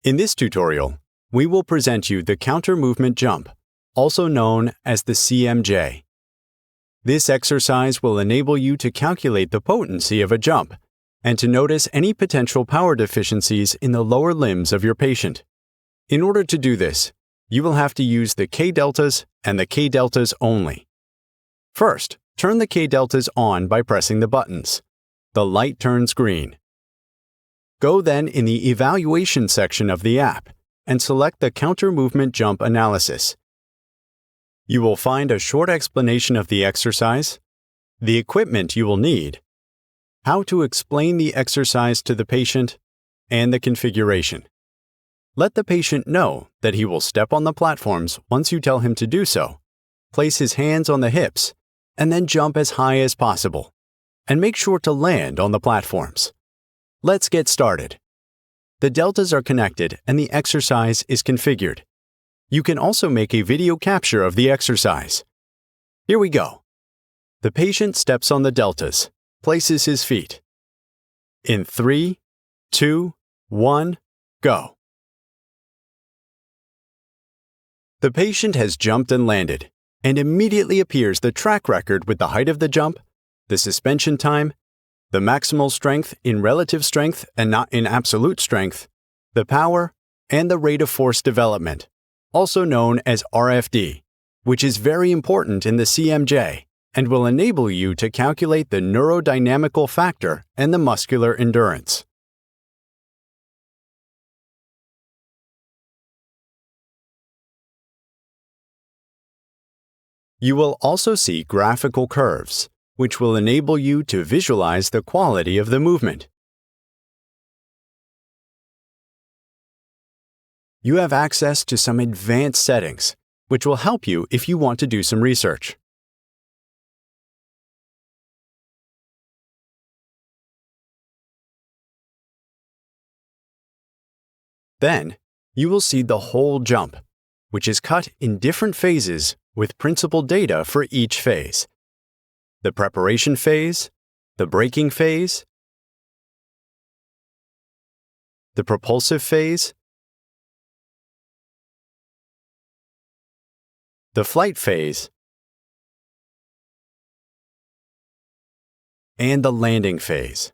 In this tutorial, we will present you the counter movement jump, also known as the CMJ. This exercise will enable you to calculate the potency of a jump and to notice any potential power deficiencies in the lower limbs of your patient. In order to do this, you will have to use the K-deltas and the K-deltas only. First, turn the K-deltas on by pressing the buttons. The light turns green. Go then in the Evaluation section of the app and select the Counter Movement Jump Analysis. You will find a short explanation of the exercise, the equipment you will need, how to explain the exercise to the patient, and the configuration. Let the patient know that he will step on the platforms once you tell him to do so, place his hands on the hips, and then jump as high as possible, and make sure to land on the platforms. Let's get started. The deltas are connected and the exercise is configured. You can also make a video capture of the exercise. Here we go. The patient steps on the deltas, places his feet. In 3, 2, 1, go. The patient has jumped and landed, and immediately appears the track record with the height of the jump, the suspension time, the maximal strength in relative strength and not in absolute strength, the power, and the rate of force development, also known as RFD, which is very important in the CMJ and will enable you to calculate the neurodynamical factor and the muscular endurance. You will also see graphical curves, which will enable you to visualize the quality of the movement. You have access to some advanced settings, which will help you if you want to do some research. Then, you will see the whole jump, which is cut in different phases with principal data for each phase. The preparation phase, the braking phase, the propulsive phase, the flight phase, and the landing phase.